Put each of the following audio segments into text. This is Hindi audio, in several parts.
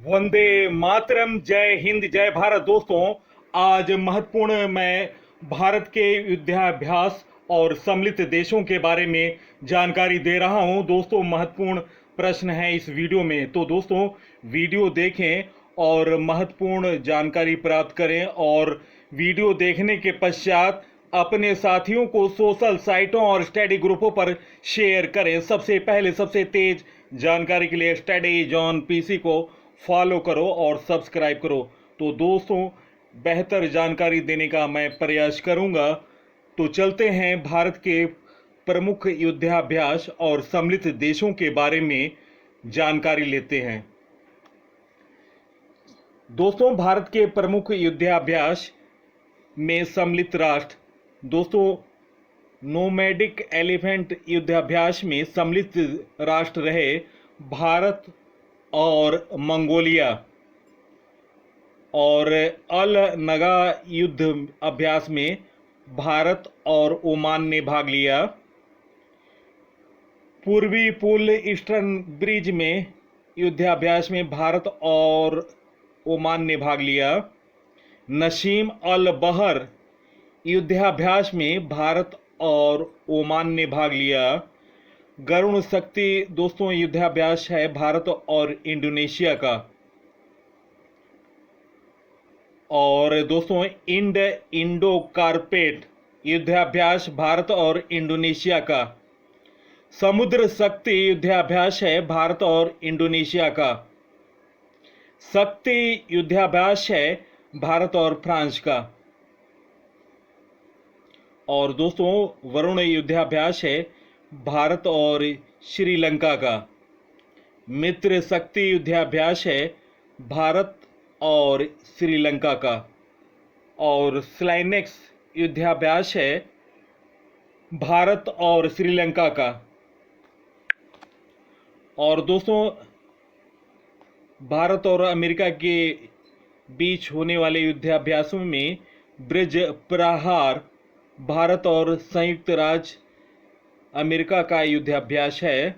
वंदे मातरम। जय हिंद, जय भारत। दोस्तों, आज महत्वपूर्ण मैं भारत के युद्धाभ्यास और सम्मिलित देशों के बारे में जानकारी दे रहा हूं। दोस्तों, महत्वपूर्ण प्रश्न है इस वीडियो में, तो दोस्तों वीडियो देखें और महत्वपूर्ण जानकारी प्राप्त करें। और वीडियो देखने के पश्चात अपने साथियों को सोशल साइटों और स्टडी ग्रुपों पर शेयर करें। सबसे पहले सबसे तेज जानकारी के लिए स्टडी जॉन पीसी को फॉलो करो और सब्सक्राइब करो। तो दोस्तों, बेहतर जानकारी देने का मैं प्रयास करूंगा। तो चलते हैं भारत के प्रमुख युद्धाभ्यास और सम्मिलित देशों के बारे में जानकारी लेते हैं। दोस्तों, भारत के प्रमुख युद्धाभ्यास में सम्मिलित राष्ट्र, दोस्तों नोमैडिक एलिफेंट युद्धाभ्यास में सम्मिलित राष्ट्र रहे भारत और मंगोलिया। और अल नगा युद्ध अभ्यास में भारत और ओमान ने भाग लिया। पूर्वी पुल ईस्टर्न ब्रिज में युद्धाभ्यास में भारत और ओमान ने भाग लिया। नसीम अल बहर युद्धाभ्यास में भारत और ओमान ने भाग लिया। गरुण शक्ति दोस्तों युद्धाभ्यास है भारत और इंडोनेशिया का। और दोस्तों इंडो कारपेट युद्धाभ्यास भारत और इंडोनेशिया का। समुद्र शक्ति युद्धाभ्यास है भारत और इंडोनेशिया का। शक्ति युद्धाभ्यास है भारत और फ्रांस का। और दोस्तों वरुण युद्धाभ्यास है भारत और श्रीलंका का। मित्र शक्ति युद्धाभ्यास है भारत और श्रीलंका का। और स्लाइनेक्स युद्धाभ्यास है भारत और श्रीलंका का। और दोस्तों भारत और अमेरिका के बीच होने वाले युद्धाभ्यासों में ब्रिज प्रहार भारत और संयुक्त राज्य अमेरिका का युद्धाभ्यास है।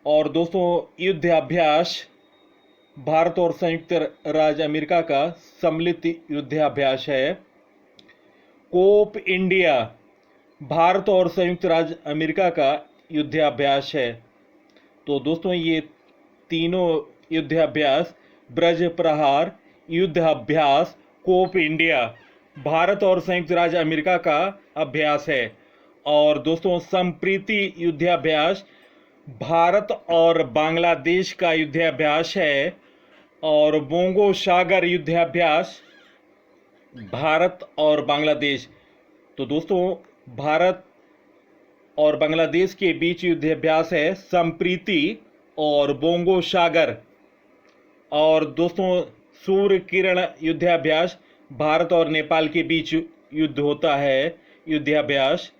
और दोस्तों युद्धाभ्यास भारत और संयुक्त राज्य अमेरिका का सम्मिलित युद्धाभ्यास है। कोप इंडिया भारत और संयुक्त राज्य अमेरिका का युद्धाभ्यास है। तो दोस्तों ये तीनों युद्धाभ्यास ब्रज प्रहार युद्धाभ्यास कोप इंडिया भारत और संयुक्त राज्य अमेरिका का अभ्यास है। और दोस्तों संप्रीति युद्धाभ्यास भारत और बांग्लादेश का युद्धाभ्यास है। और बोंगो सागर युद्धाभ्यास भारत और बांग्लादेश। तो दोस्तों भारत और बांग्लादेश के बीच युद्धाभ्यास है संप्रीति और बोंगो सागर। और दोस्तों सूर्य किरण युद्धाभ्यास भारत और नेपाल के बीच युद्ध होता है, युद्धाभ्यास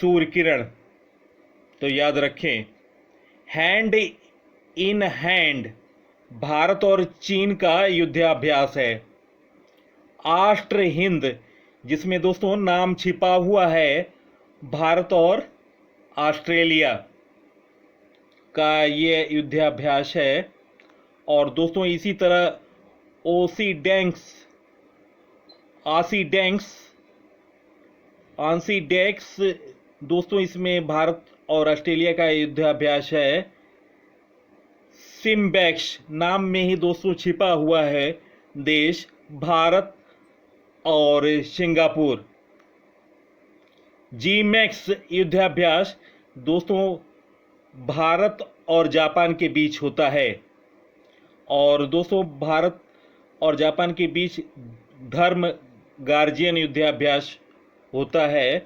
सूर्य किरण। तो याद रखें। हैंड इन हैंड भारत और चीन का युद्धाभ्यास है। आष्ट्र हिंद जिसमें दोस्तों नाम छिपा हुआ है भारत और ऑस्ट्रेलिया का ये युद्धाभ्यास है। और दोस्तों इसी तरह आंसीडेक्स दोस्तों इसमें भारत और ऑस्ट्रेलिया का युद्धाभ्यास है। सिम्बैक्स नाम में ही दोस्तों छिपा हुआ है देश भारत और सिंगापुर। जीमैक्स युद्धाभ्यास दोस्तों भारत और जापान के बीच होता है। और दोस्तों भारत और जापान के बीच धर्म गार्जियन युद्धाभ्यास होता है।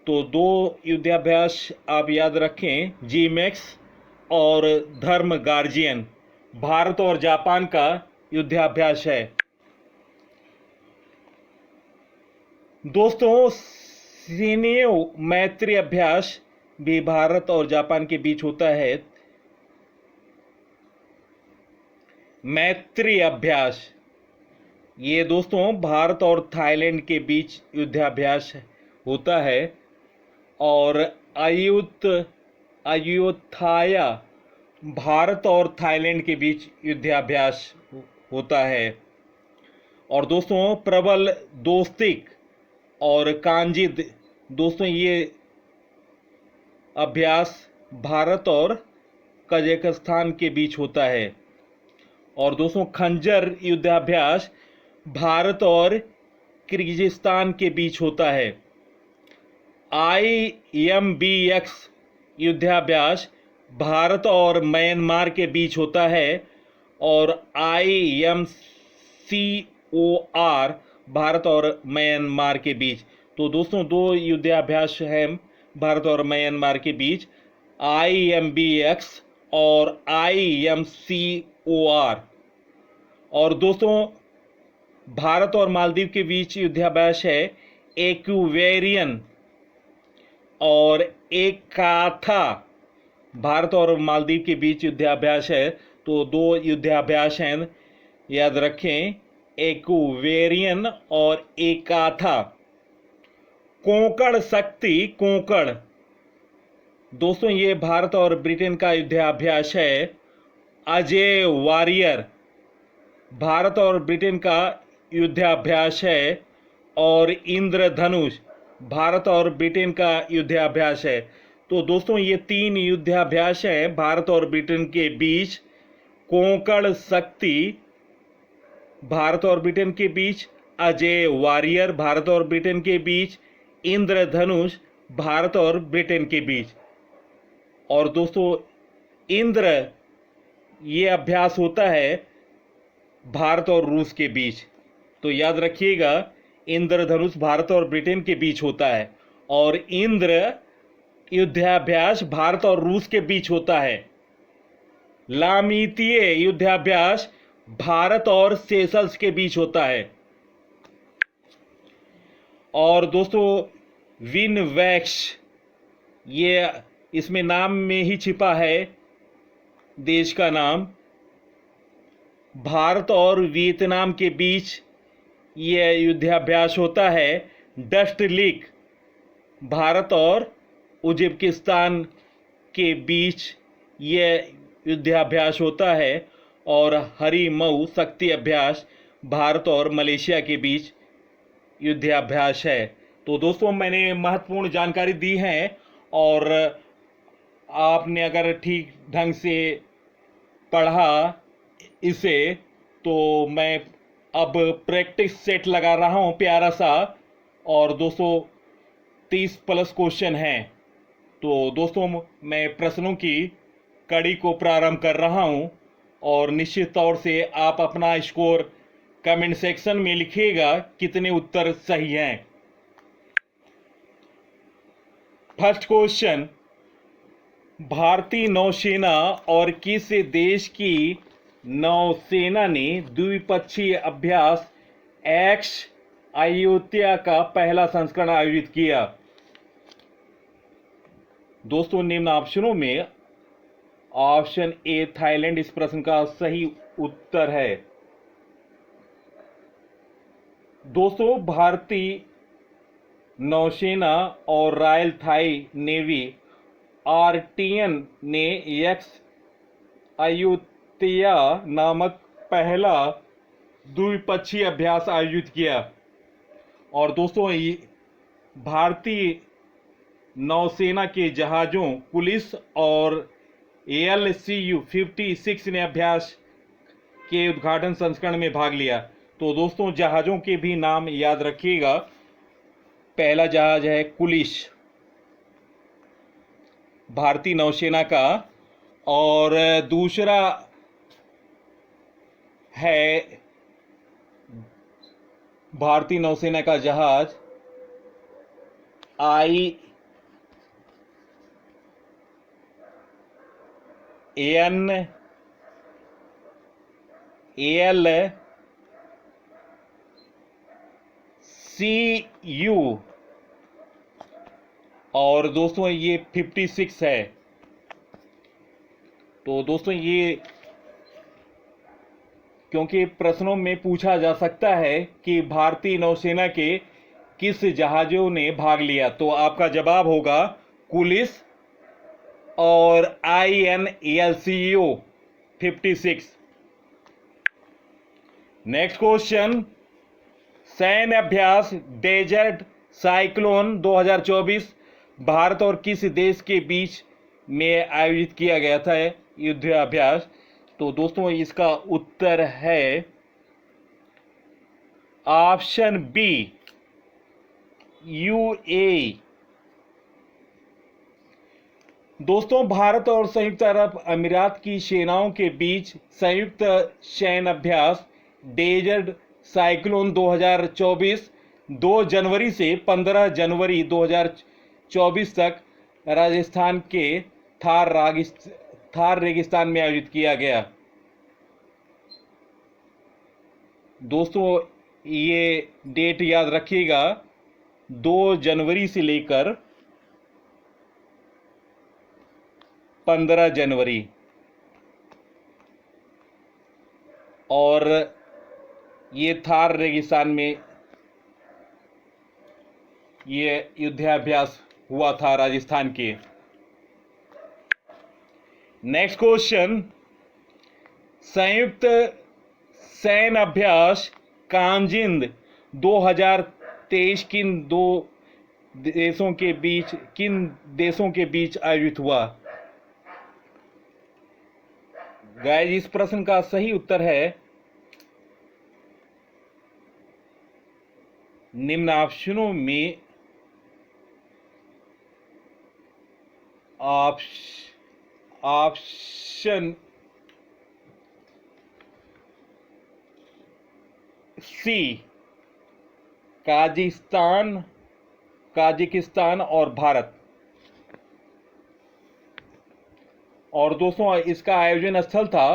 तो दो युद्धाभ्यास आप याद रखें, जीमैक्स और धर्म गार्जियन भारत और जापान का युद्धाभ्यास है। दोस्तों सीनियो मैत्री अभ्यास भी भारत और जापान के बीच होता है। मैत्री अभ्यास ये दोस्तों भारत और थाईलैंड के बीच युद्धाभ्यास होता है। और अयुत्थाया भारत और थाईलैंड के बीच युद्धाभ्यास होता है। और दोस्तों प्रबल दोस्तिक और कांजिद, दोस्तों ये अभ्यास भारत और कजाकिस्तान के बीच होता है। और दोस्तों खंजर युद्धाभ्यास भारत और किर्गिस्तान के बीच होता है। IMBX युद्धाभ्यास भारत और म्यांमार के बीच होता है। और IMCOR भारत और म्यांमार के बीच। तो दोस्तों दो युद्धाभ्यास हैं भारत और म्यांमार के बीच, IMBX और IMCOR। और दोस्तों भारत और मालदीव के बीच युद्धाभ्यास है एक्वेरियन और एकाथा। भारत और मालदीव के बीच युद्धाभ्यास है। तो दो युद्धाभ्यास हैं, याद रखें, एक्वेरियन और एकाथा। कोंकण शक्ति कोंकण, दोस्तों ये भारत और ब्रिटेन का युद्धाभ्यास है। अजय वॉरियर भारत और ब्रिटेन का युद्धाभ्यास है। और इंद्रधनुष भारत और ब्रिटेन का युद्धाभ्यास है। तो दोस्तों ये तीन युद्धाभ्यास हैं भारत और ब्रिटेन के बीच। कोंकण शक्ति भारत और ब्रिटेन के बीच, अजय वॉरियर भारत और ब्रिटेन के बीच, इंद्रधनुष भारत और ब्रिटेन के बीच। और दोस्तों इंद्र ये अभ्यास होता है भारत और रूस के बीच। तो याद रखिएगा, इंद्रधनुष भारत और ब्रिटेन के बीच होता है और इंद्र युद्धाभ्यास भारत और रूस के बीच होता है। लामीतीय युद्धाभ्यास भारत और सेशल्स के बीच होता है। और दोस्तों विनवैक्स, ये इसमें नाम में ही छिपा है देश का नाम, भारत और वियतनाम के बीच ये युद्धाभ्यास होता है। डस्ट लीक भारत और उज्बेकिस्तान के बीच ये युद्धाभ्यास होता है। और हरिमऊ शक्ति अभ्यास भारत और मलेशिया के बीच युद्धाभ्यास है। तो दोस्तों मैंने महत्वपूर्ण जानकारी दी है और आपने अगर ठीक ढंग से पढ़ा इसे तो मैं अब प्रैक्टिस सेट लगा रहा हूं प्यारा सा। और दोस्तों 30+ क्वेश्चन हैं। तो दोस्तों मैं प्रश्नों की कड़ी को प्रारंभ कर रहा हूं और निश्चित तौर से आप अपना स्कोर कमेंट सेक्शन में लिखिएगा कितने उत्तर सही हैं। फर्स्ट क्वेश्चन, भारतीय नौसेना और किस देश की नौसेना ने द्विपक्षीय अभ्यास एक्स अयोध्या का पहला संस्करण आयोजित किया? दोस्तों निम्न ऑप्शनों में ऑप्शन ए थाईलैंड इस प्रश्न का सही उत्तर है। दोस्तों भारतीय नौसेना और रॉयल थाई नेवी RTN ने एक्स अयोध्या नामक पहला द्विपक्षीय अभ्यास आयोजित किया। और दोस्तों भारतीय नौसेना के जहाज़ों पुलिस और LCU-56 ने अभ्यास के उद्घाटन संस्करण में भाग लिया। तो दोस्तों जहाज़ों के भी नाम याद रखिएगा। पहला जहाज़ है कुलिश भारतीय नौसेना का, और दूसरा है भारतीय नौसेना का जहाज INALCU, और दोस्तों ये 56 है। तो दोस्तों ये क्योंकि प्रश्नों में पूछा जा सकता है कि भारतीय नौसेना के किस जहाज़ों ने भाग लिया, तो आपका जवाब होगा कुलिस और INLCO 56। नेक्स्ट क्वेश्चन, सैन्य अभ्यास डेजर्ट साइक्लोन 2024 भारत और किस देश के बीच में आयोजित किया गया था युद्ध अभ्यास? तो दोस्तों इसका उत्तर है ऑप्शन बी, UAE। दोस्तों भारत और संयुक्त अरब अमीरात की सेनाओं के बीच संयुक्त सैन्य अभ्यास डेजर्ट साइक्लोन 2024 2 जनवरी से 15 जनवरी 2024 तक राजस्थान के थार रेगिस्तान में आयोजित किया गया। दोस्तों ये डेट याद रखिएगा, 2 जनवरी से लेकर 15 जनवरी, और ये थार रेगिस्तान में ये युद्धाभ्यास हुआ था राजस्थान के। नेक्स्ट क्वेश्चन, संयुक्त सैन्य अभ्यास कांजिंद 2023 किन देशों के बीच आयोजित हुआ? गाइस इस प्रश्न का सही उत्तर है निम्न ऑप्शनों में ऑप्शन सी, काजाकिस्तान और भारत। और दोस्तों इसका आयोजन स्थल था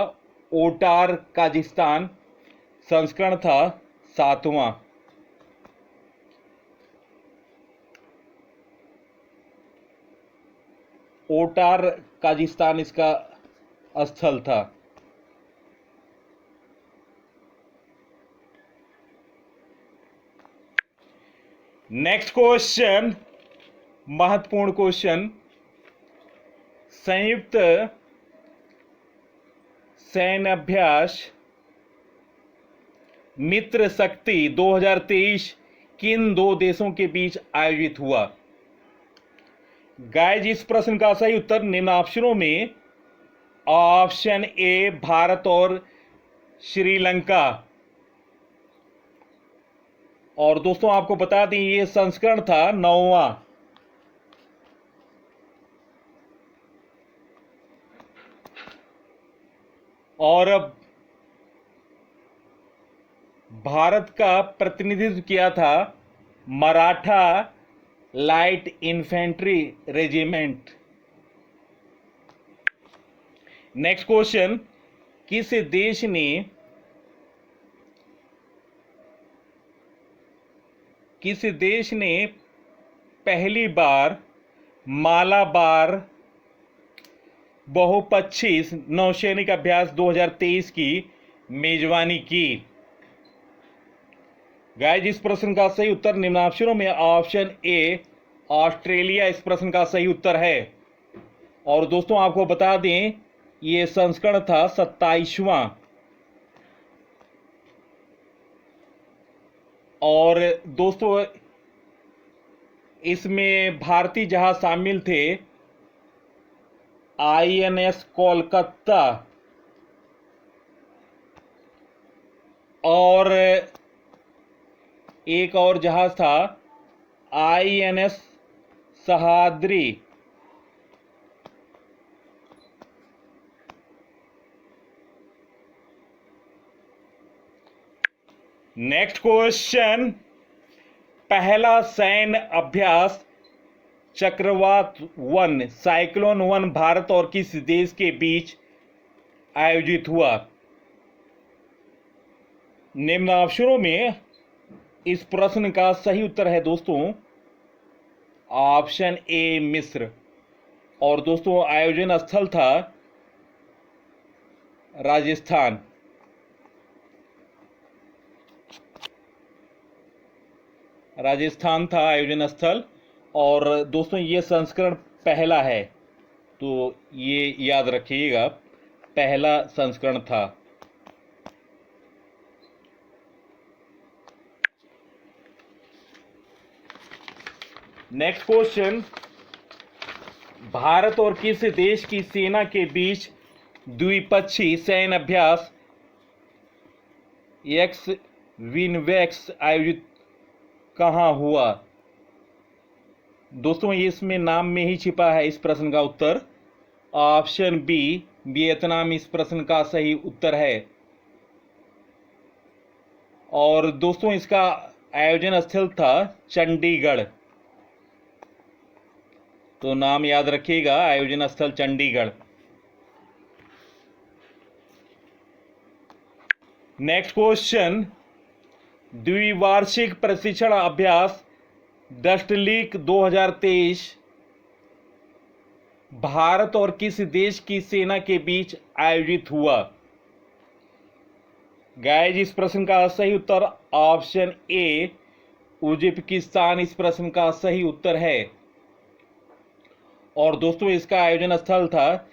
ओटार काजाकिस्तान, संस्करण था 7वां। ओटार काजाकिस्तान इसका स्थल था। नेक्स्ट क्वेश्चन, महत्वपूर्ण क्वेश्चन, संयुक्त सैन्य अभ्यास मित्र शक्ति 2023 किन 2 देशों के बीच आयोजित हुआ? गाइस इस प्रश्न का सही उत्तर निम्न ऑप्शनों में ऑप्शन ए, भारत और श्रीलंका। और दोस्तों आपको बता दें ये संस्करण था 9वां। और भारत का प्रतिनिधित्व किया था Maratha light infantry regiment. Next question, किस देश ने पहली बार मालाबार बहुपक्षीय नौसैनिक अभ्यास 2023 की मेजबानी की? गाइस इस प्रश्न का सही उत्तर निम्न ऑप्शनों में ऑप्शन ए, ऑस्ट्रेलिया इस प्रश्न का सही उत्तर है। और दोस्तों आपको बता दें ये संस्करण था 27वां। और दोस्तों इसमें भारतीय जहाज शामिल थे INS कोलकाता और एक और जहाज था INS सहाद्री। नेक्स्ट क्वेश्चन, पहला सैन्य अभ्यास चक्रवात 1 साइक्लोन 1 भारत और किस देश के बीच आयोजित हुआ? निम्न ऑप्शनों में इस प्रश्न का सही उत्तर है दोस्तों ऑप्शन ए, मिस्र। और दोस्तों आयोजन स्थल था राजस्थान। राजस्थान था आयोजन स्थल। और दोस्तों ये संस्करण पहला है। तो ये याद रखिएगा, पहला संस्करण था। नेक्स्ट क्वेश्चन, भारत और किस देश की सेना के बीच द्विपक्षीय सैन्य अभ्यास एक्स विनवेक्स आयोजित कहाँ हुआ? दोस्तों, ये इसमें नाम में ही छिपा है इस प्रश्न का उत्तर। ऑप्शन बी वियतनाम इस प्रश्न का सही उत्तर है। और दोस्तों, इसका आयोजन स्थल था चंडीगढ़। तो नाम याद रखिएगा, आयोजन स्थल चंडीगढ़। नेक्स्ट क्वेश्चन, द्विवार्षिक प्रशिक्षण अभ्यास डस्ट लीग 2023 भारत और किस देश की सेना के बीच आयोजित हुआ? गाइज, इस प्रश्न का सही उत्तर ऑप्शन ए उज्बेकिस्तान इस प्रश्न का सही उत्तर है। और दोस्तों, इसका आयोजन स्थल था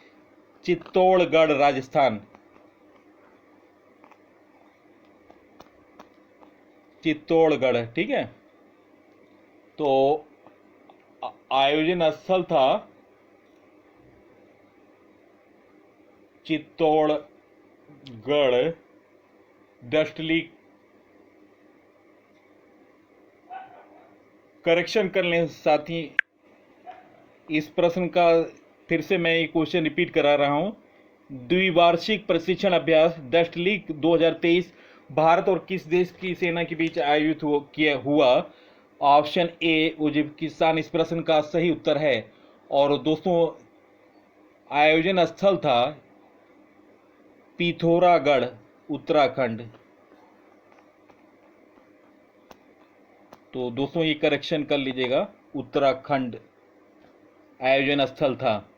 चित्तौड़गढ़, राजस्थान। चित्तौड़गढ़, ठीक है। तो आयोजन स्थल था चित्तौड़गढ़ डस्ट लीग। करेक्शन कर लें साथी, इस प्रश्न का फिर से मैं ये क्वेश्चन रिपीट करा रहा हूं। द्विवार्षिक प्रशिक्षण अभ्यास डस्ट लीग 2023 भारत और किस देश की सेना के बीच आयोजित हुआ? ऑप्शन ए उज्बेकिस्तान इस प्रश्न का सही उत्तर है। और दोस्तों, आयोजन स्थल था पिथौरागढ़, उत्तराखंड। तो दोस्तों, ये करेक्शन कर लीजिएगा, उत्तराखंड आयोजन स्थल था।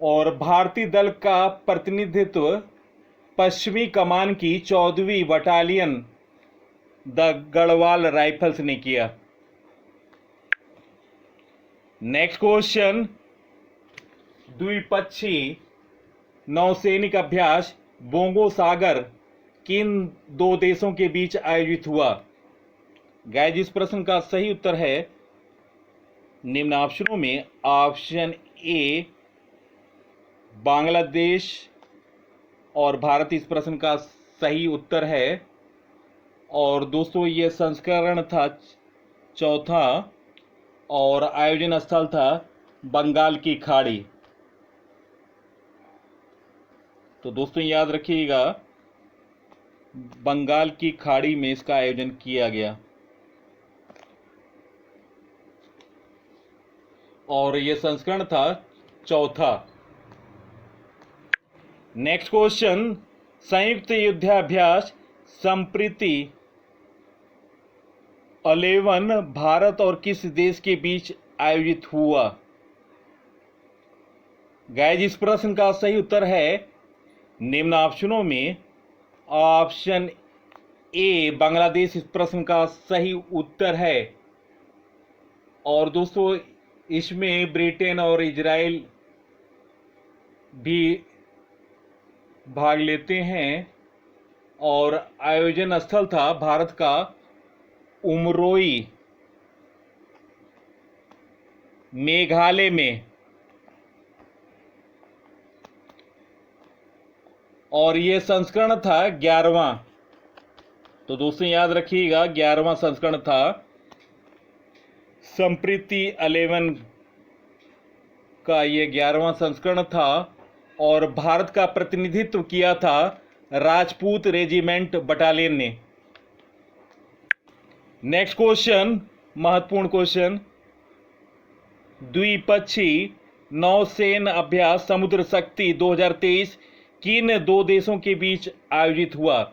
और भारतीय दल का प्रतिनिधित्व पश्चिमी कमान की 14वीं बटालियन द गढ़वाल राइफल्स ने किया। नेक्स्ट क्वेश्चन, द्विपक्षीय नौसैनिक अभ्यास बोंगो सागर किन दो देशों के बीच आयोजित हुआ? गाइस, इस प्रश्न का सही उत्तर है निम्न ऑप्शनों में। ऑप्शन ए बांग्लादेश और भारत इस प्रश्न का सही उत्तर है। और दोस्तों, ये संस्करण था चौथा और आयोजन स्थल था बंगाल की खाड़ी। तो दोस्तों, याद रखिएगा, बंगाल की खाड़ी में इसका आयोजन किया गया। और यह संस्करण था चौथा। नेक्स्ट क्वेश्चन, संयुक्त युद्धाभ्यास संप्रीति 11 भारत और किस देश के बीच आयोजित हुआ? गाइस, इस प्रश्न का सही उत्तर है निम्न ऑप्शनों में। ऑप्शन ए बांग्लादेश इस प्रश्न का सही उत्तर है। और दोस्तों, इसमें ब्रिटेन और इजराइल भी भाग लेते हैं। और आयोजन स्थल था भारत का उमरोई, मेघालय में। और यह संस्करण था 11वां। तो दोस्तों, याद रखिएगा, 11वां संस्करण था संप्रीति 11 का। यह 11वां संस्करण था और भारत का प्रतिनिधित्व किया था राजपूत रेजिमेंट बटालियन ने। नेक्स्ट क्वेश्चन, महत्वपूर्ण क्वेश्चन, द्विपक्षीय नौसैन्य अभ्यास समुद्र शक्ति 2023 किन दो देशों के बीच आयोजित हुआ?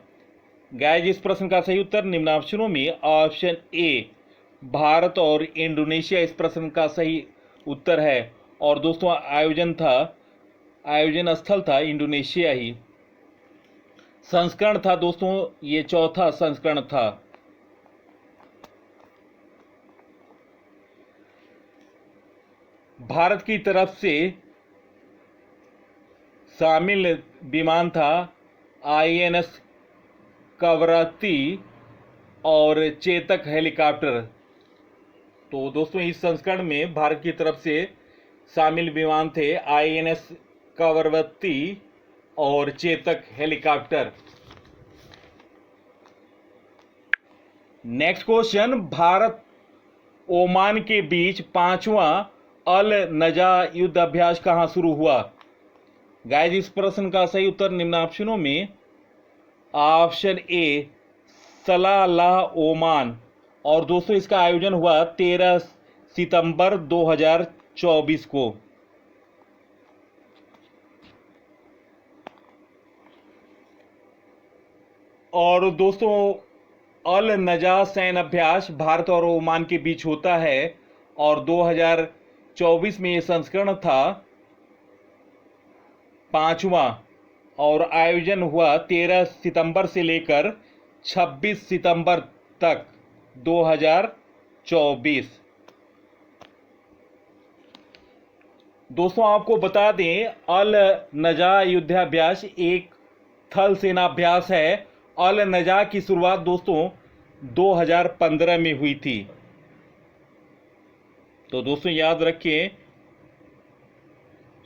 गाइस, इस प्रश्न का सही उत्तर निम्न ऑप्शनों में। ऑप्शन ए भारत और इंडोनेशिया इस प्रश्न का सही उत्तर है। और दोस्तों, आयोजन स्थल था इंडोनेशिया ही। संस्करण था दोस्तों, ये चौथा संस्करण था। भारत की तरफ से शामिल विमान था INS कवरत्ती और चेतक हेलीकॉप्टर। तो दोस्तों इस संस्करण में भारत की तरफ से शामिल विमान थे INS कवरत्ती और Chetak helicopter. Next question, Bharat Oman के बीच 5वां अल नजा युद्ध अभ्यास कहां शुरू हुआ? गाइस इस प्रश्न का सही उत्तर निम्न ऑप्शनों में ऑप्शन ए सलालाह ओमान। और दोस्तों इसका आयोजन हुआ 13 सितंबर 2024 को। और दोस्तों अल नजा सैन्य अभ्यास भारत और ओमान के बीच होता है और 2024 में यह संस्करण था 5वां और आयोजन हुआ 13 सितंबर से लेकर 26 सितंबर तक 2024। दोस्तों आपको बता दें अल नजा युद्धाभ्यास एक थल सेनाभ्यास है। अल नजा की शुरुआत दोस्तों 2015 में हुई थी। तो दोस्तों याद रखिए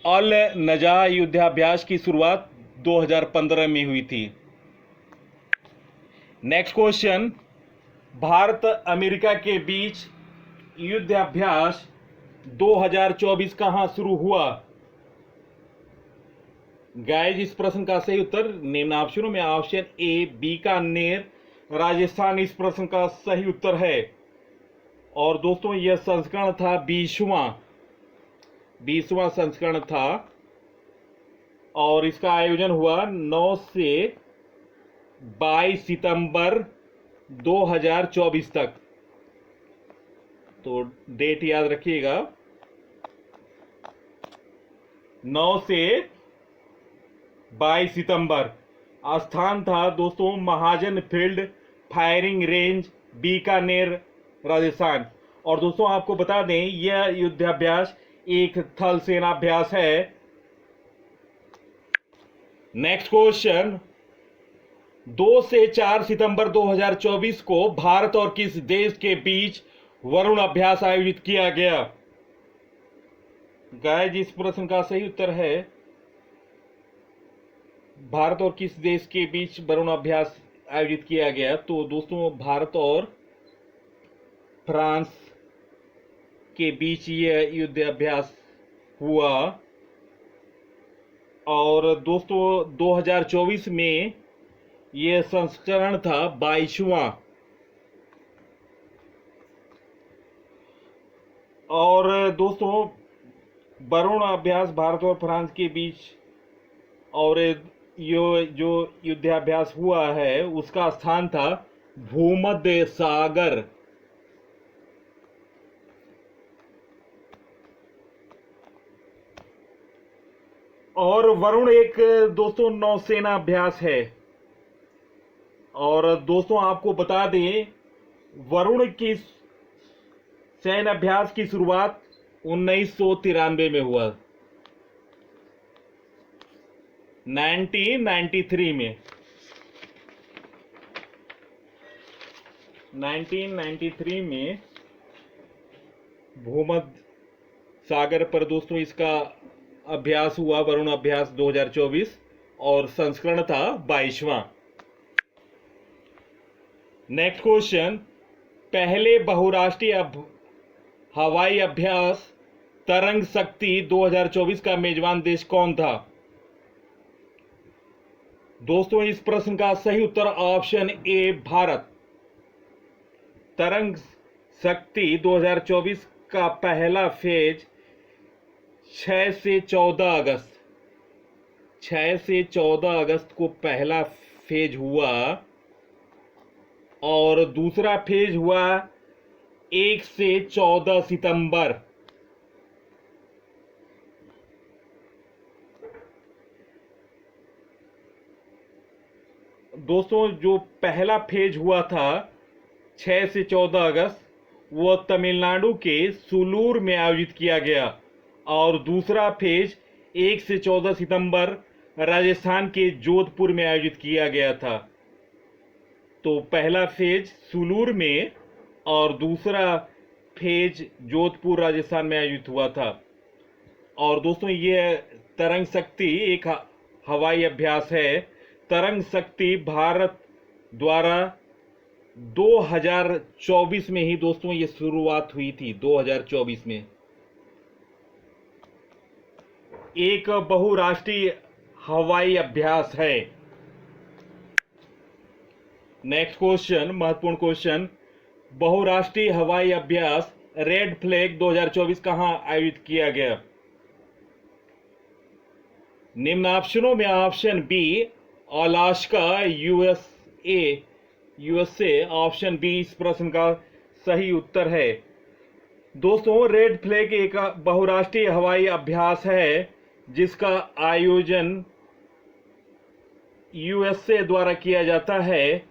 अल नजा युद्धाभ्यास की शुरुआत 2015 में हुई थी। नेक्स्ट क्वेश्चन, भारत अमेरिका के बीच युद्धाभ्यास 2024 कहां शुरू हुआ? गाइस इस प्रश्न का सही उत्तर निम्न ऑप्शनों में ऑप्शन ए बीकानेर राजस्थान इस प्रश्न का सही उत्तर है। और दोस्तों यह संस्करण था 20वां संस्करण था और इसका आयोजन हुआ 9 से 22 सितंबर 2024 तक। तो डेट याद रखिएगा 9 से 22 सितंबर। स्थान था दोस्तों Mahajan field firing range Bikaner Rajasthan. और दोस्तों आपको बता दें यह युद्धाभ्यास एक थल सेनाभ्यास है। नेक्स्ट क्वेश्चन, 2 से 4 सितंबर 2024 को भारत और किस देश के बीच वरुण अभ्यास आयोजित किया गया? गाइस इस प्रश्न का सही उत्तर है भारत और किस देश के बीच वरुण अभ्यास आयोजित किया गया? तो दोस्तों भारत और फ्रांस के बीच यह युद्ध अभ्यास हुआ। और दोस्तों 2024 में यह संस्करण था 22वां। और दोस्तों वरुण अभ्यास भारत और फ्रांस के बीच और जो युद्धाभ्यास हुआ है उसका स्थान था भूमध्य सागर। और वरुण एक दोस्तों नौसेना अभ्यास है। और दोस्तों आपको बता दें वरुण की सैन्य अभ्यास की शुरुआत 1993 में हुआ, 1993 में 1993 में भूमध्य सागर पर दोस्तों इसका अभ्यास हुआ, वरुण अभ्यास 2024 और संस्करण था 22वां। नेक्स्ट क्वेश्चन, पहले बहुराष्ट्रीय हवाई अभ्यास तरंग शक्ति 2024 का मेजबान देश कौन था? दोस्तों इस प्रश्न का सही उत्तर ऑप्शन ए भारत। तरंग शक्ति 2024 का पहला फेज 6 से 14 अगस्त को पहला फेज हुआ और दूसरा फेज हुआ 1 से 14 सितंबर। दोस्तों जो पहला फेज हुआ था 6 से 14 अगस्त वो तमिलनाडु के सुलूर में आयोजित किया गया और दूसरा फेज 1 से 14 सितंबर राजस्थान के जोधपुर में आयोजित किया गया था। तो पहला फेज सुलूर में और दूसरा फेज जोधपुर राजस्थान में आयोजित हुआ था। और दोस्तों, ये तरंग शक्ति एक हवाई अभ्यास है। तरंग शक्ति भारत द्वारा 2024 में ही दोस्तों ये शुरुआत हुई थी। 2024 में एक बहुराष्ट्रीय हवाई अभ्यास है। नेक्स्ट क्वेश्चन, महत्वपूर्ण क्वेश्चन, बहुराष्ट्रीय हवाई अभ्यास रेड फ्लैग 2024 कहां आयोजित किया गया? निम्न ऑप्शनों में option B Alaska USA option B इस प्रश्न का सही उत्तर है। दोस्तों, रेड फ्लैग एक बहुराष्ट्रीय हवाई अभ्यास है जिसका आयोजन यूएसए द्वारा किया जाता है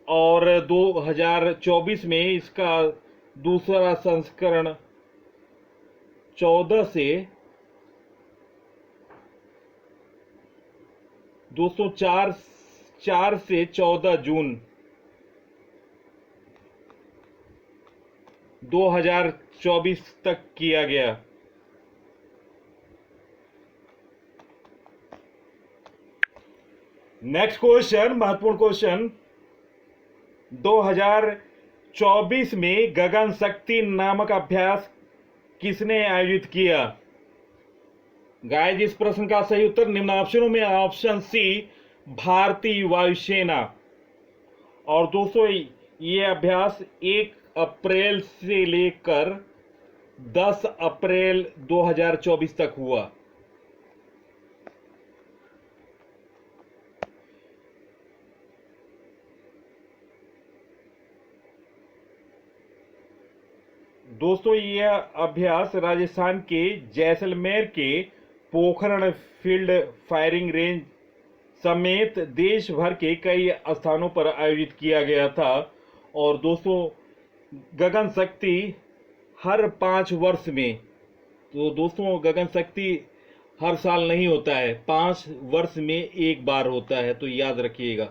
और 2024 में इसका दूसरा संस्करण 14 से दोस्तों 4 से 14 जून 2024 तक किया गया। नेक्स्ट क्वेश्चन, महत्वपूर्ण क्वेश्चन, 2024 में गगन शक्ति नामक अभ्यास किसने आयोजित किया? गाइस, इस प्रश्न का सही उत्तर निम्न ऑप्शनों में ऑप्शन सी भारतीय वायुसेना। और दोस्तों, ये अभ्यास 1 अप्रैल से लेकर 10 अप्रैल 2024 तक हुआ। दोस्तों, यह अभ्यास राजस्थान के जैसलमेर के पोखरण फील्ड फायरिंग रेंज समेत देश भर के कई स्थानों पर आयोजित किया गया था। और दोस्तों, गगन शक्ति हर 5 वर्ष में, तो दोस्तों गगन शक्ति हर साल नहीं होता है, 5 वर्ष में एक बार होता है, तो याद रखिएगा।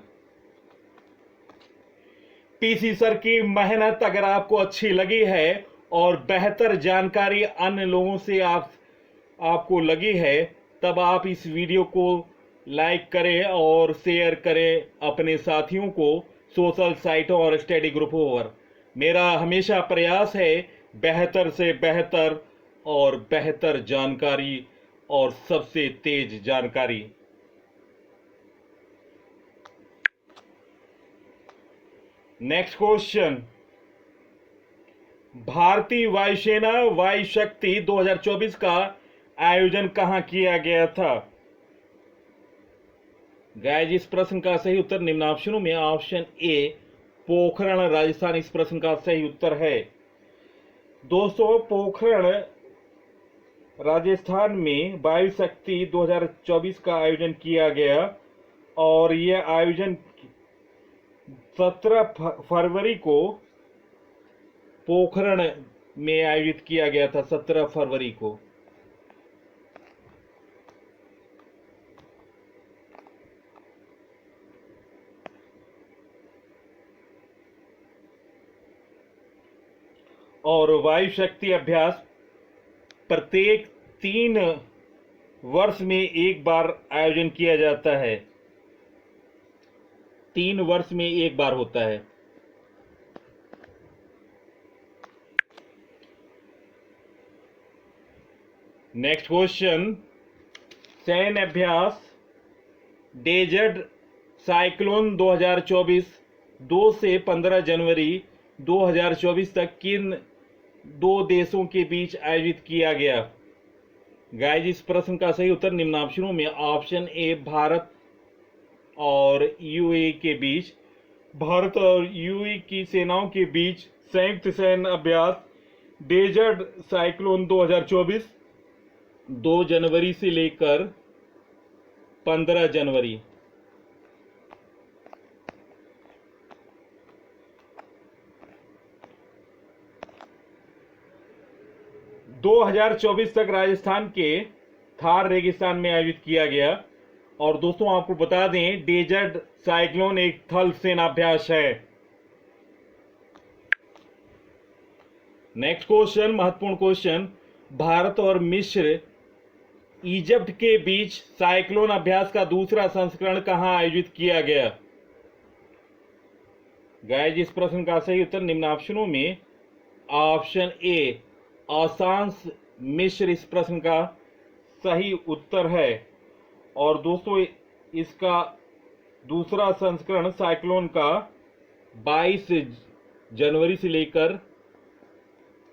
पीसी सर की मेहनत अगर आपको अच्छी लगी है और बेहतर जानकारी अन्य लोगों से आपको लगी है, तब आप इस वीडियो को लाइक करें और शेयर करें अपने साथियों को सोशल साइटों और स्टडी ग्रुपों पर। मेरा हमेशा प्रयास है बेहतर से बेहतर और बेहतर जानकारी और सबसे तेज जानकारी। नेक्स्ट क्वेश्चन, भारतीय वायुसेना वायु शक्ति 2024 का आयोजन कहां किया गया था? गाइस, इस प्रश्न का सही उत्तर निम्न ऑप्शनों में ऑप्शन ए पोखरण राजस्थान इस प्रश्न का सही उत्तर है। दोस्तों, पोखरण राजस्थान में वायु शक्ति 2024 का आयोजन किया गया और यह आयोजन 17 फरवरी को पोखरण में आयोजित किया गया था। 17 फरवरी को। और वायु शक्ति अभ्यास प्रत्येक 3 वर्ष में एक बार आयोजन किया जाता है। 3 वर्ष में एक बार होता है। नेक्स्ट क्वेश्चन, सैन्य अभ्यास डेजर्ट साइक्लोन 2024 2 से 15 जनवरी 2024 तक किन 2 देशों के बीच आयोजित किया गया? गाइस, इस प्रश्न का सही उत्तर निम्न ऑप्शनों में ऑप्शन ए भारत और यूएई के बीच। भारत और यूएई की सेनाओं के बीच संयुक्त सैन्य अभ्यास डेजर्ट साइक्लोन 2024 2 जनवरी से लेकर 15 जनवरी। 2024 तक राजस्थान के थार रेगिस्तान में आयोजित किया गया। और दोस्तों आपको बता दें, डेजर्ट साइक्लोन एक थल सेनाभ्यास है। नेक्स्ट क्वेश्चन, महत्वपूर्ण क्वेश्चन, भारत और मिस्र इजिप्ट के बीच साइक्लोन अभ्यास का दूसरा संस्करण कहां आयोजित किया गया? गाइस, इस प्रश्न का सही उत्तर निम्न ऑप्शनों में ऑप्शन ए अशांस मिस्र इस प्रश्न का सही उत्तर है। और दोस्तों इसका दूसरा संस्करण साइक्लोन का 22 जनवरी से लेकर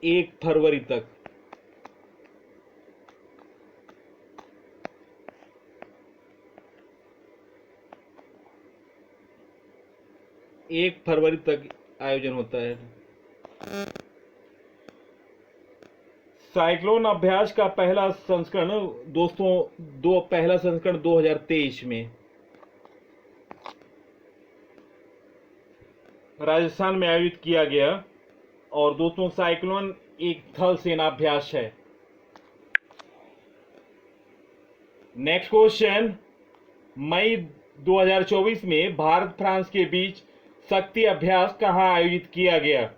1 फरवरी तक 1 फरवरी तक आयोजन होता है। साइक्लोन अभ्यास का पहला संस्करण दोस्तों पहला संस्करण 2023 में राजस्थान में आयोजित किया गया। और दोस्तों साइक्लोन एक थल सेनाभ्यास है। नेक्स्ट क्वेश्चन, मई 2024 में भारत फ्रांस के बीच शक्ति अभ्यास कहां आयोजित किया गया?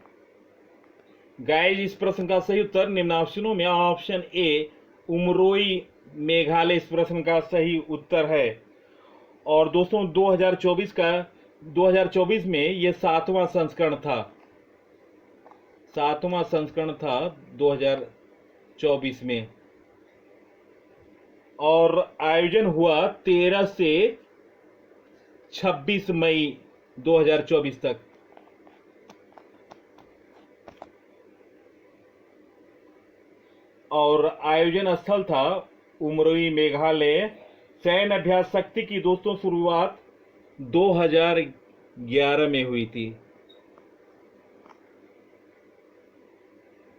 गाइस, इस प्रश्न का सही उत्तर निम्न ऑप्शनों में ऑप्शन ए उमरोई मेघालय इस प्रश्न का सही उत्तर है। और दोस्तों 2024 में यह 7वां संस्करण था। 7वां संस्करण था 2024 में। और आयोजन हुआ 13 से 26 मई 2024 तक। और आयोजन स्थल था उमरोई मेघालय। सैन्य अभ्यास शक्ति की दोस्तों शुरुआत 2011 में हुई थी।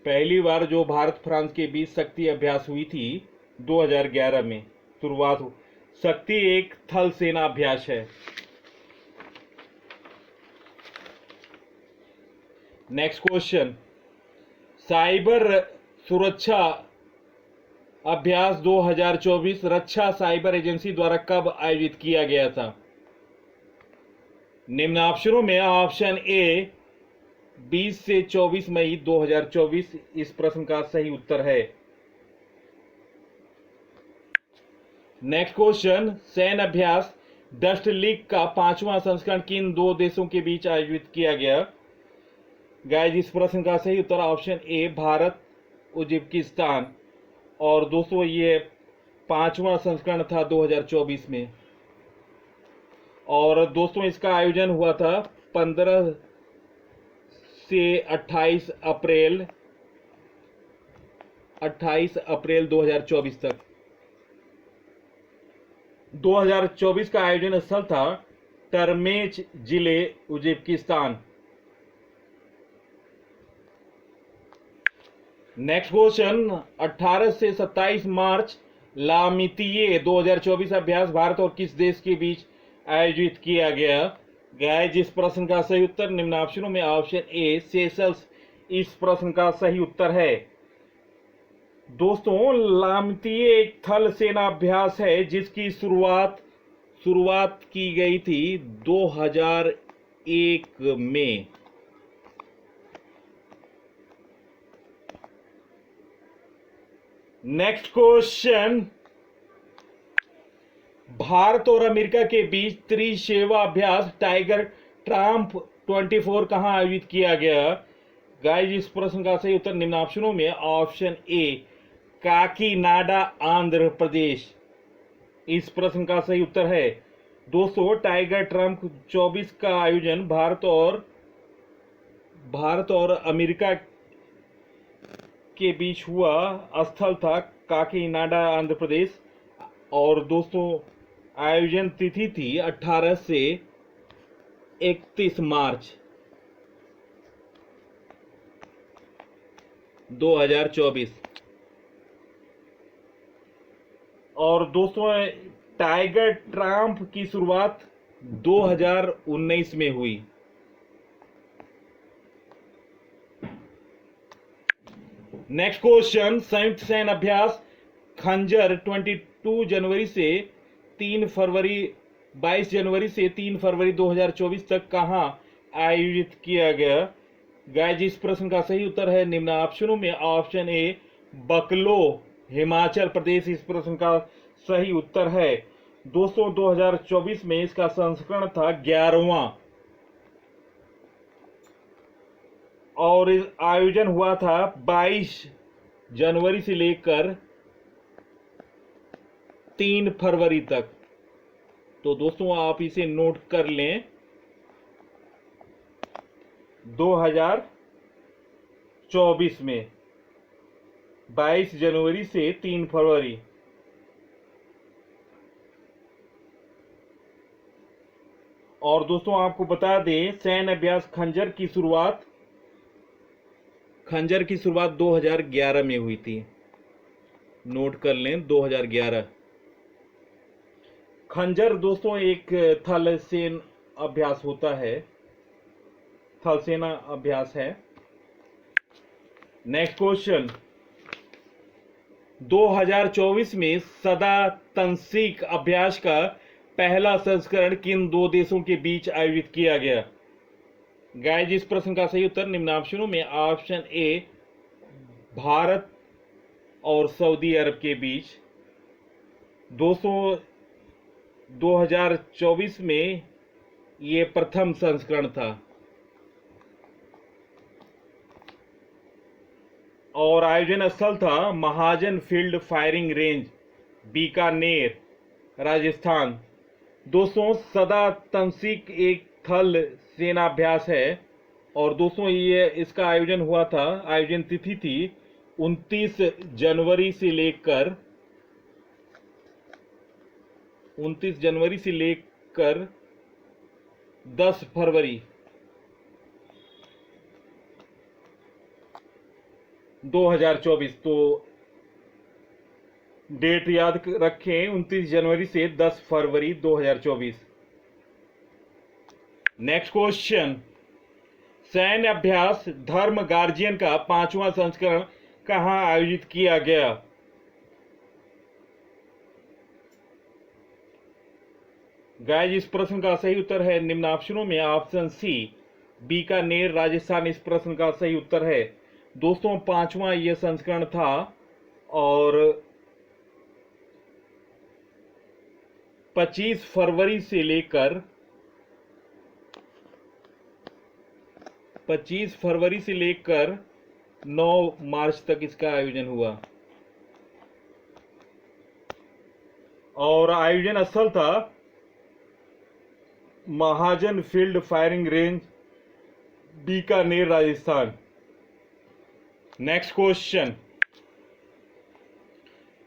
पहली बार जो भारत फ्रांस के बीच शक्ति अभ्यास हुई थी 2011 में शुरुआत हुई। शक्ति एक थल सेना अभ्यास है। नेक्स्ट क्वेश्चन, साइबर सुरक्षा अभ्यास 2024 रक्षा साइबर एजेंसी द्वारा कब आयोजित किया गया था? निम्न ऑप्शनों में ऑप्शन ए 20 से 24 मई 2024 इस प्रश्न का सही उत्तर है। नेक्स्ट क्वेश्चन, सैन्य अभ्यास डस्ट लीग का 5वां संस्करण किन 2 देशों के बीच आयोजित किया गया? गाइस, इस प्रश्न का सही उत्तर ऑप्शन ए भारत उज्बेकिस्तान। और दोस्तों ये 5वां संस्करण था 2024 में। और दोस्तों इसका आयोजन हुआ था 15 से 28 अप्रैल 2024 तक। 2024 का आयोजन स्थल था टरमेच जिले उज्बेकिस्तान। नेक्स्ट क्वेश्चन, 18 से 27 मार्च लामितीये 2024 अभ्यास भारत और किस देश के बीच आयोजित किया गया? गाइस, जिस प्रश्न का सही उत्तर निम्न ऑप्शनों में ऑप्शन ए सेशल्स इस प्रश्न का सही उत्तर है। दोस्तों लामितीये एक थल सेना अभ्यास है जिसकी शुरुआत की गई थी 2001 में। नेक्स्ट क्वेश्चन, भारत और अमेरिका के बीच त्रिसेवा अभ्यास टाइगर ट्राम्प 24 कहां आयोजित किया गया? गाइस, इस प्रश्न का सही उत्तर निम्न ऑप्शनों में ऑप्शन ए काकीनाडा आंध्र प्रदेश इस प्रश्न का सही उत्तर है। दोस्तों टाइगर ट्राम्प 24 का आयोजन भारत और अमेरिका के बीच हुआ। स्थल था काकीनाडा आंध्र प्रदेश। और दोस्तों आयोजन तिथि थी 18 से 31 मार्च 2024। और दोस्तों टाइगर ट्राम्प की शुरुआत 2019 में हुई। नेक्स्ट क्वेश्चन, संयुक्त सैन्य अभ्यास खंजर 22 जनवरी से 3 फरवरी 22 जनवरी से 3 फरवरी 2024 तक कहां आयोजित किया गया? गाइस, इस प्रश्न का सही उत्तर है निम्न ऑप्शनों में ऑप्शन ए बकलो, हिमाचल प्रदेश इस प्रश्न का सही उत्तर है। दोस्तों 2024 में इसका संस्करण था 11वां और इस आयोजन हुआ था 22 जनवरी से लेकर 3 फरवरी तक। तो दोस्तों आप इसे नोट कर लें, 2024 में 22 जनवरी से 3 फरवरी। और दोस्तों आपको बता दें, सैन्य अभ्यास खंजर की शुरुआत 2011 में हुई थी। नोट कर लें, 2011। खंजर दोस्तों एक थल सेना अभ्यास होता है, थल सेना अभ्यास है। नेक्स्ट क्वेश्चन, 2024 में सदा तंसीक अभ्यास का पहला संस्करण किन दो देशों के बीच आयोजित किया गया? गाइस, इस प्रश्न का सही उत्तर निम्न ऑप्शनों में ऑप्शन ए भारत और सऊदी अरब के बीच। दोस्तों 2024 में ये प्रथम संस्करण था और आयोजन स्थल था Mahajan field firing range, Bikaner, Rajasthan. दोस्तों सदा तंसीक एक थल सेनाभ्यास है और दोस्तों ये इसका आयोजन हुआ था, आयोजन तिथि थी 29 जनवरी से लेकर 10 फरवरी 2024। तो डेट याद रखें, 29 जनवरी से 10 फरवरी 2024। नेक्स्ट क्वेश्चन, सैन्य अभ्यास धर्म गार्जियन का 5वां संस्करण कहां आयोजित किया गया? गाइस, इस प्रश्न का सही उत्तर है निम्न ऑप्शनों में ऑप्शन सी बीकानेर, राजस्थान इस प्रश्न का सही उत्तर है। दोस्तों 5वां यह संस्करण था और 25 फरवरी से लेकर 9 मार्च तक इसका आयोजन हुआ और आयोजन स्थल था Mahajan field firing range, Bikaner, Rajasthan. Next question,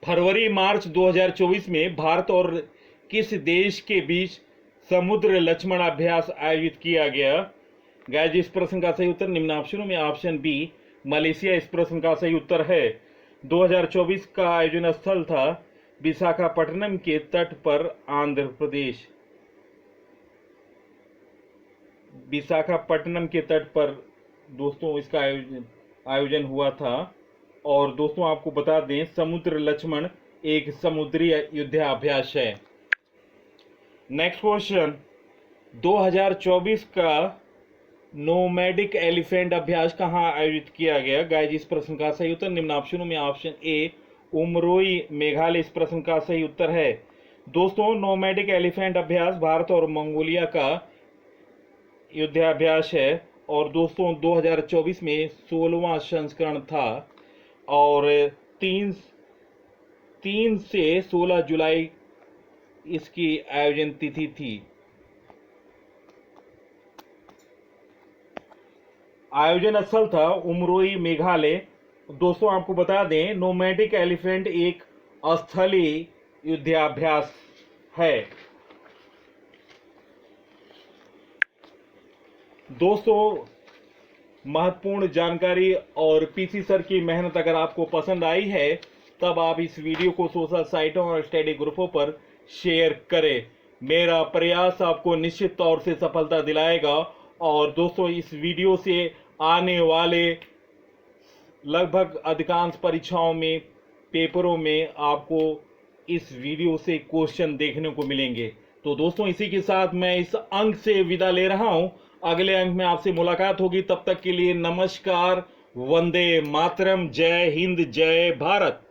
फरवरी मार्च 2024 में भारत और किस देश के बीच समुद्र लक्ष्मण अभ्यास आयोजित किया गया? गाइस, इस प्रश्न का सही उत्तर निम्न ऑप्शनों में ऑप्शन बी मलेशिया इस प्रश्न का सही उत्तर है। 2024 का आयोजन स्थल था विशाखापट्टनम के तट पर, आंध्र प्रदेश। विशाखापट्टनम के तट पर दोस्तों इसका आयोजन हुआ था और दोस्तों आपको बता दें, समुद्र लक्ष्मण एक समुद्री युद्धाभ्यास है। नेक्स्ट क्वेश्चन, 2024 का नोमैडिक एलिफेंट अभ्यास कहां आयोजित किया गया? गाइस, इस प्रश्न का सही उत्तर निम्न ऑप्शनों में ऑप्शन ए उमरोई, मेघालय इस प्रश्न का सही उत्तर है। दोस्तों नोमैडिक एलिफेंट अभ्यास भारत और मंगोलिया का युद्धाभ्यास है और दोस्तों 2024 में 16वां संस्करण था और 3 से 16 जुलाई इसकी आयोजन तिथि थी। आयोजन स्थल था उमरोई, मेघालय। दोस्तों आपको बता दें, नोमैडिक एलिफेंट एक स्थलीय युद्धाभ्यास है। दोस्तों महत्वपूर्ण जानकारी और पीसी सर की मेहनत अगर आपको पसंद आई है तब आप इस वीडियो को सोशल साइटों और स्टडी ग्रुपों पर शेयर करें। मेरा प्रयास आपको निश्चित तौर से सफलता दिलाएगा। और दोस्तों इस वीडियो से आने वाले लगभग अधिकांश परीक्षाओं में, पेपरों में आपको इस वीडियो से क्वेश्चन देखने को मिलेंगे। तो दोस्तों, इसी के साथ मैं इस अंक से विदा ले रहा हूं। अगले अंक में आपसे मुलाकात होगी। तब तक के लिए नमस्कार, वंदे मातरम, जय हिंद, जय भारत।